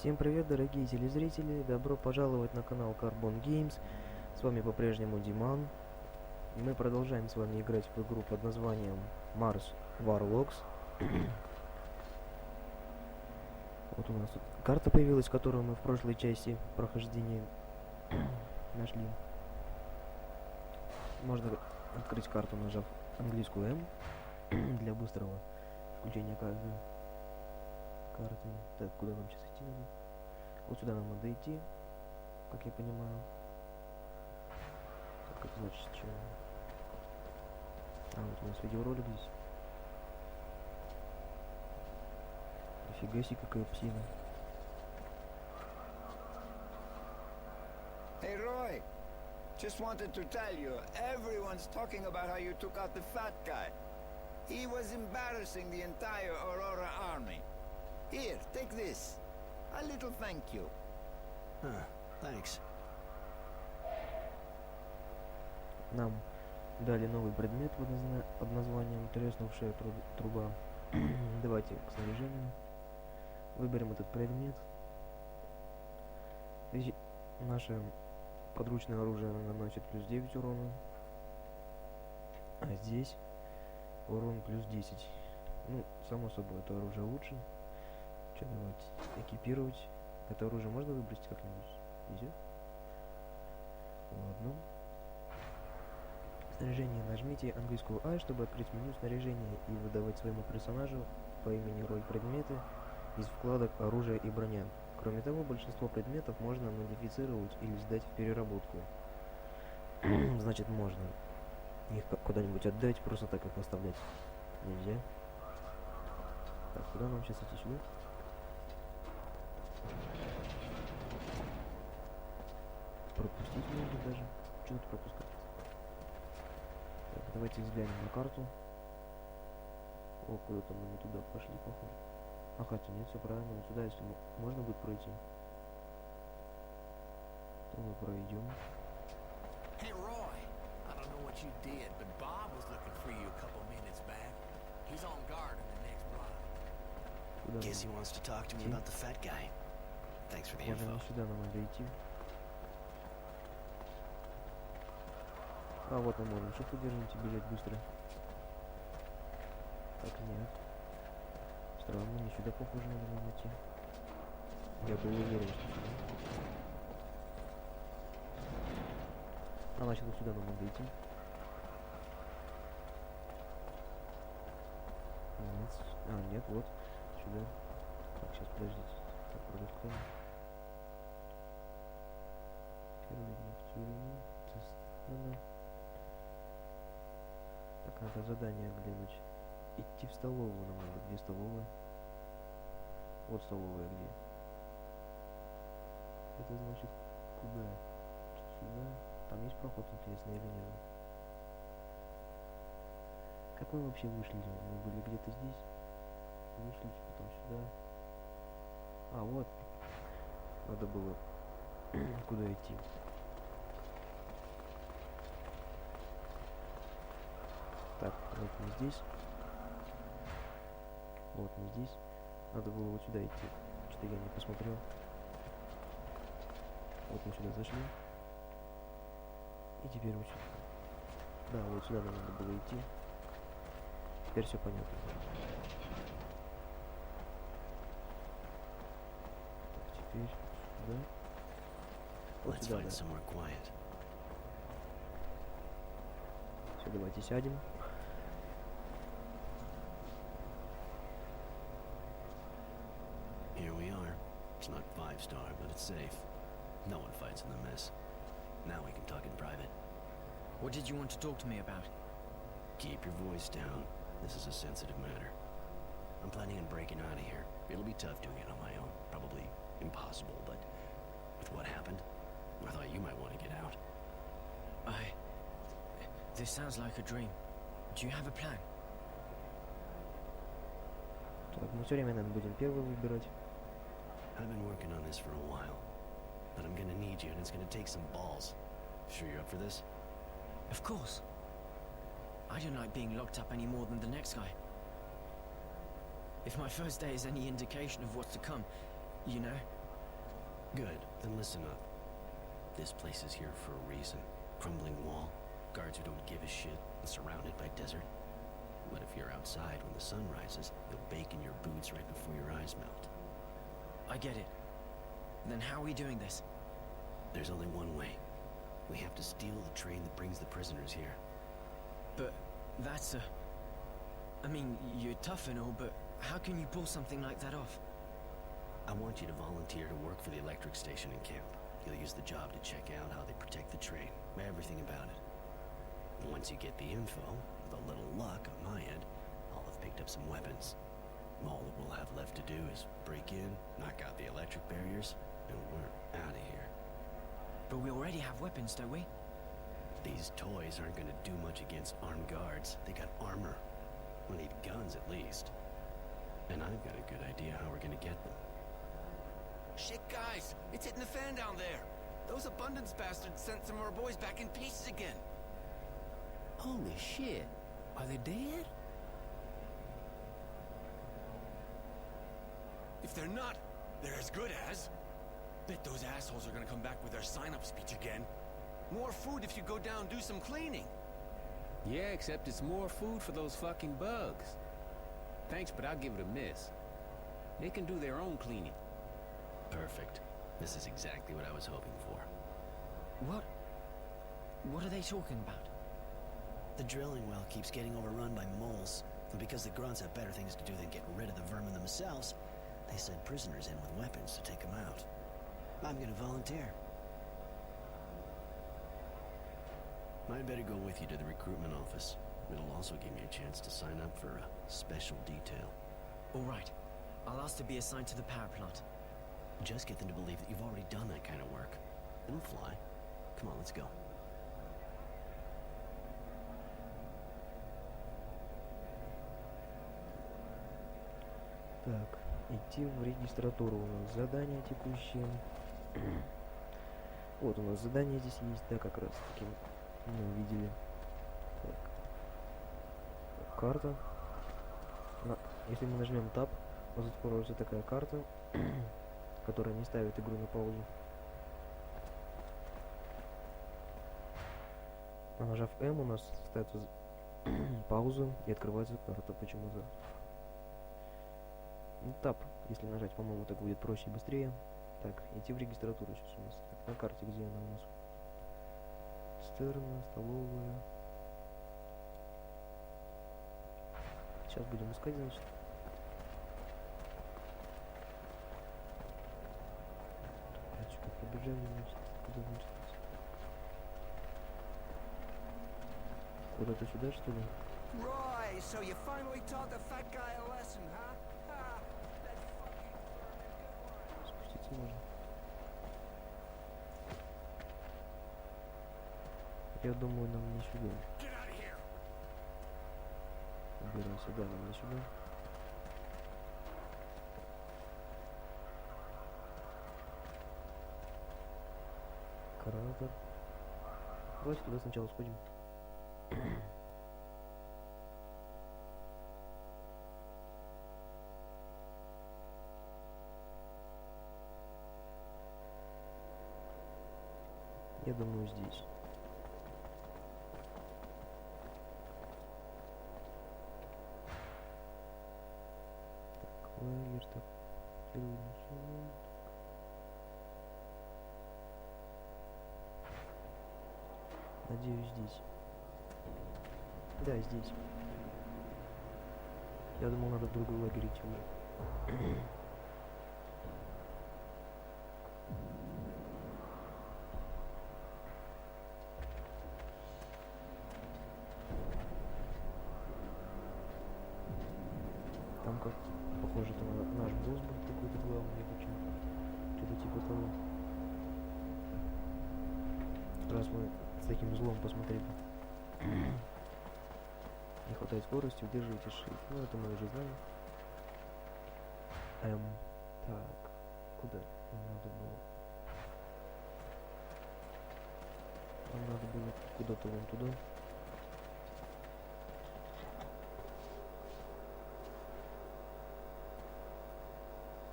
Всем привет, дорогие телезрители! Добро пожаловать на канал Carbon Games. С вами по-прежнему Диман. Мы продолжаем с вами играть в игру под названием Mars Warlocks. Вот у нас тут карта появилась, которую мы в прошлой части прохождения нашли. Можно открыть карту, нажав английскую М для быстрого включения каждой карты. Так, куда нам сейчас идти надо? Вот сюда нам надо идти, как я понимаю. Так, это значит, что... А, вот у нас видеоролик здесь. Нифига себе, какая псина. Hey Roy, just wanted to tell you, everyone's talking about how you took out the fat guy. He was embarrassing the entire Aurora army. Here, take this. A little thank you. Thanks. Нам дали новый предмет под названием треснувшая труба. Давайте к снаряжению. Выберем этот предмет. Наше подручное оружие наносит плюс 9 урона. А здесь урон плюс 10. Ну, само собой, это оружие лучше. Что, давайте экипировать. Это оружие можно выбросить как-нибудь? Идет? Ладно. Снаряжение. Нажмите английскую А, чтобы открыть меню снаряжения и выдавать своему персонажу по имени роль предметы из вкладок оружие и броня. Кроме того, большинство предметов можно модифицировать или сдать в переработку. Значит, можно их куда-нибудь отдать, просто так их оставлять нельзя. Так, куда нам сейчас идти? Сюда? Пропустить можно даже. Что тут пропускать? Так, давайте взглянем на карту. О, куда-то мы не туда пошли, похоже. А хотя нет, все правильно. Вот сюда, если можно будет пройти, то мы пройдем. Hey Roy, I don't know what you did, but Bob was looking for you a couple minutes back. He's on guard in the next block. Куда Guess he нам? wants to talk to me about the fat guy. Thanks for the Можно info. не сюда нам надо идти. А вот мы можем шифт удерживать и бежать быстро. Так, нет. Странно, не сюда похоже надо нам идти. Я был уверен, что сюда. А значит, вот сюда нам надо идти. Нет. А, нет, вот. Сюда. Так, сейчас подождите. Так, продукты. Первый день в тюрьме. Надо. Так, надо задание глянуть. Идти в столовую нам надо. Где столовая? Вот столовая где. Это значит куда? Сюда? Там есть проход, интересно, или нет? Как мы вообще вышли? Мы были где-то здесь. Вышли, потом сюда. А, вот. Надо было куда идти. Так, вот мы здесь. Вот мы здесь. Надо было вот сюда идти. Что-то я не посмотрел. Вот мы сюда зашли. И теперь вот сюда. Да, вот сюда нам надо было идти. Теперь все понятно. Так, теперь сюда. Вот Let's сюда, find да. somewhere quiet. Все, давайте сядем. Here we are. It's not 5-star, but it's safe. No one fights in the mess. Now we can talk in private. What did you want to talk to me about? Keep your voice down. This is a sensitive matter. I'm planning on breaking out of here. It'll be tough doing it on my own. Probably impossible, but with what happened, I thought you might want to get out. This sounds like a dream. Do you have a plan? Так, мы все время, наверное, будем первый выбирать. I've been working on this for a while, but I'm gonna need you, and it's gonna take some balls. Sure you're up for this? Of course. I don't like being locked up any more than the next guy. If my first day is any indication of what's to come, you know, Good, then listen up. This place is here for a reason. Crumbling wall, guards who don't give a shit, and surrounded by desert. But if you're outside when the sun rises, you'll bake in your boots right before your eyes melt. I get it. Then how are we doing this? There's only one way. We have to steal the train that brings the prisoners here. But that's a... I mean, you're tough and all, but how can you pull something like that off? I want you to volunteer to work for the electric station in camp. You'll use the job to check out how they protect the train, everything about it. Once you get the info, with a little luck on my end, I'll have picked up some weapons. All that we'll have left to do is break in, knock out the electric barriers, and we're out of here. But we already have weapons, don't we? These toys aren't gonna do much against armed guards. They got armor. We'll need guns at least. And I've got a good idea how we're gonna get them. Shit, guys! It's hitting the fan down there! Those abundance bastards sent some of our boys back in pieces again! Holy shit! Are they dead? If they're not, they're as good as. Bet those assholes are gonna come back with their sign-up speech again. More food if you go down and do some cleaning. Yeah, except it's more food for those fucking bugs. Thanks, but I'll give it a miss. They can do their own cleaning. Perfect. This is exactly what I was hoping for. What? What are they talking about? The drilling well keeps getting overrun by moles, and because the grunts have better things to do than get rid of the vermin themselves, they send prisoners in with weapons to take them out. I'm gonna volunteer. I'd better go with you to the recruitment office. It'll also give me a chance to sign up for a special detail. All right. I'll ask to be assigned to the power plant. Just get them to believe that you've already done that kind of work. It'll fly. Come on, let's go. Так, идти в регистратуру. У нас задания текущие. Вот у нас задание здесь есть, да, как раз таки мы увидели. Так. Карта. Если мы нажмем Tab, у нас откроется такая карта, которая не ставит игру на паузу. А нажав M, у нас ставится паузу и открывается карта почему-то. Ну, Tab, если нажать, по-моему, так будет проще и быстрее. Так, идти в регистратуру сейчас у нас. Так, на карте где она у нас? Стерна, столовая. Сейчас будем искать, значит. Что-то побежали, значит. Куда, значит? Куда-то сюда, что ли? Roy, so you finally taught the fat guy a lesson, huh? Ha! That fucking good one. Спуститься можно. Я думаю, нам не сюда. Get out of here! Убираемся, да, нам не сюда. Кратер. Давайте туда сначала сходим. Я думаю, здесь. Так, лагерь, так. Надеюсь, здесь. Да, здесь. Я думал, надо в другой лагерь идти уже. Там как похоже, там наш босс был какой-то главный, я хочу. Что-то типа того. Раз мы с таким злом посмотрели. Не хватает скорости, удерживайте shift. Ну, это мы уже знаем. Так, куда нам надо было? Нам надо было куда-то вон туда.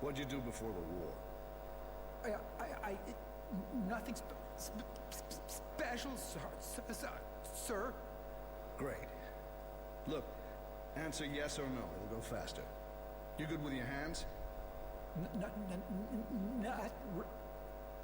What'd you do before the war? Nothing special, sir. Great. Look, answer yes or no. It'll go faster. You good with your hands? Not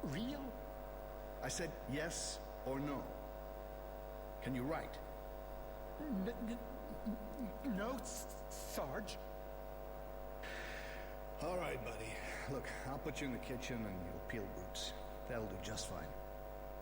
real. I said yes or no. Can you write? No, Sarge. All right, buddy. Look, I'll put you in the kitchen and you'll peel roots. That'll do just fine.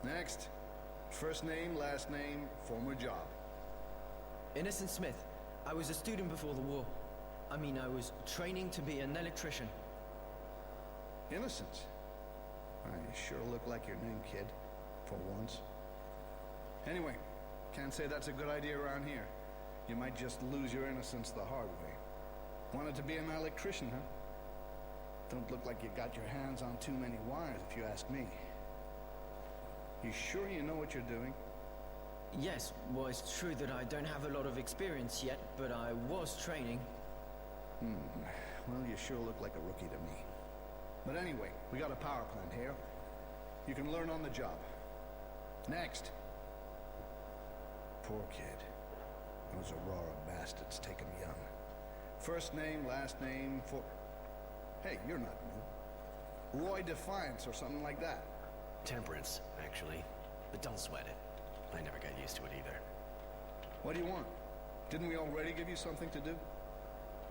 Next. First name, last name, former job. Innocent Smith. I was a student before the war. I mean, I was training to be an electrician. Innocence? You sure look like your name, kid. For once. Anyway, can't say that's a good idea around here. You might just lose your innocence the hard way. Wanted to be an electrician, huh? Don't look like you got your hands on too many wires, if you ask me. You sure you know what you're doing? Yes, well, it's true that I don't have a lot of experience yet, but I was training. Well, you sure look like a rookie to me. But anyway, we got a power plant here. You can learn on the job. Next. Poor kid. Those Aurora bastards take him young. First name, last name, for... Hey, you're not new. Roy Defiance or something like that. Temperance, actually. But don't sweat it. I never got used to it either. What do you want? Didn't we already give you something to do?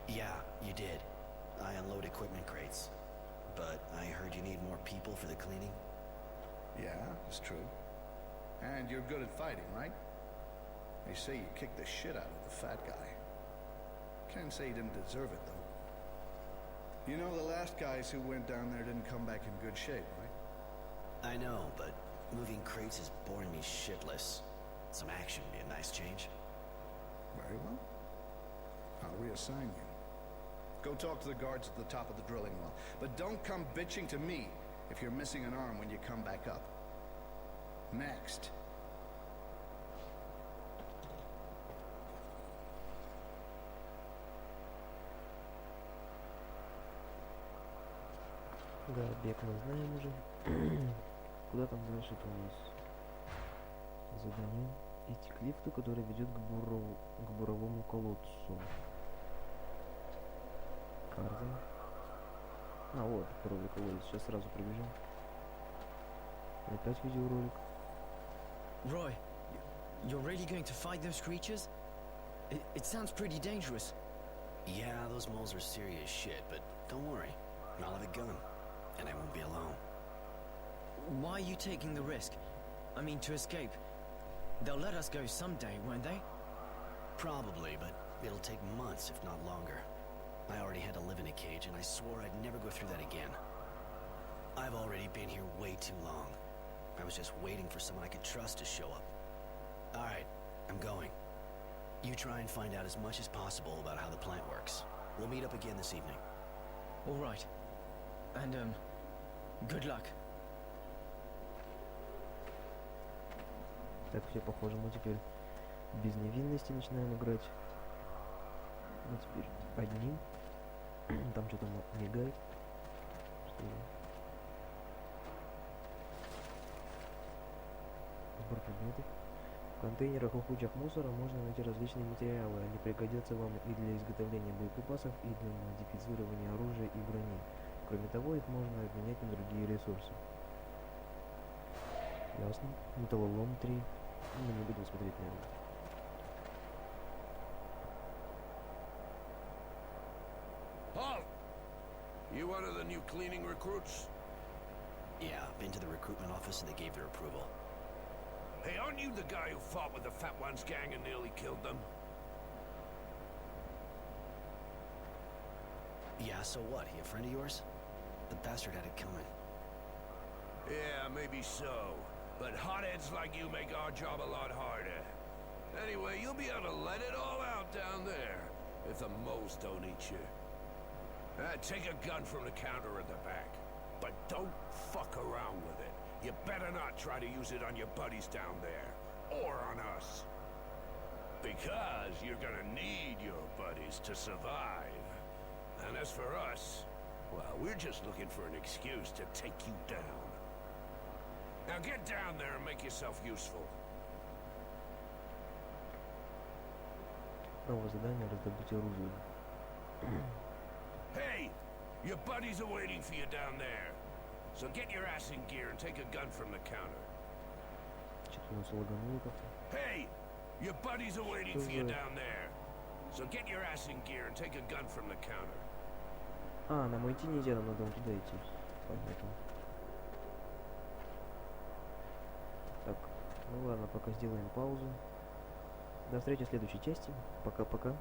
Yeah, you did. I unload equipment crates. But I heard you need more people for the cleaning? Yeah, it's true. And you're good at fighting, right? They say you kicked the shit out of the fat guy. Can't say he didn't deserve it, though. You know, the last guys who went down there didn't come back in good shape, right? I know, but moving crates is boring me shitless. Some action would be a nice change. Very well. I'll reassign you. Go talk to the guards at the top of the drilling well. But don't come bitching to me if you're missing an arm when you come back up. Next. Да, бег мы знаем уже. Куда там дальше у нас? Задание. Идти к лифту, который ведет к буровому колодцу. Карта. А, вот, буровый колодец. Сейчас сразу пробежим. Опять видеоролик. Roy, you're really going to fight those creatures? It sounds pretty dangerous. Yeah, those moles are serious shit, but don't worry. I'll have a gun. And I won't be alone. Why are you taking the risk? I mean, to escape. They'll let us go someday, won't they? Probably, but it'll take months, if not longer. I already had to live in a cage, and I swore I'd never go through that again. I've already been here way too long. I was just waiting for someone I could trust to show up. Alright, I'm going. You try and find out as much as possible about how the plant works. We'll meet up again this evening. All right. And, good luck. Так, все похоже, мы теперь без невинности начинаем играть. Мы теперь одни. Там что-то мигает. Что ли? Сбор предметов. В контейнерах и кучах мусора можно найти различные материалы. Они пригодятся вам и для изготовления боеприпасов, и для модифицирования оружия и брони. Кроме того, их можно обменять на другие ресурсы. Ясно. Металлолом 3. Мы не будем смотреть на это. Halt! You one of the new cleaning recruits? Yeah, been to the recruitment office and they gave their approval. Hey, aren't you the guy who fought with the Fat Ones gang and nearly killed them? Yeah, so what? He a friend of yours? The bastard had it coming. Yeah, maybe so. But hotheads like you make our job a lot harder. Anyway, you'll be able to let it all out down there, if the moles don't eat you. Take a gun from the counter at the back. But don't fuck around with it. You better not try to use it on your buddies down there. Or on us. Because you're gonna need your buddies to survive. And as for us, Well, we're just looking for an excuse to take you down. Now get down there and make yourself useful. Новое задание — раздобыть оружие. Hey! Your buddies are waiting for you down there. So get your ass in gear and take a gun from the counter. Что-то у нас лагануло как-то. Hey! Your buddies are waiting for you down there. So get your ass in gear and take a gun from the counter. А, нам идти нельзя, нам надо вон туда идти. Понятно. Так, ну ладно, пока сделаем паузу. До встречи в следующей части. Пока-пока.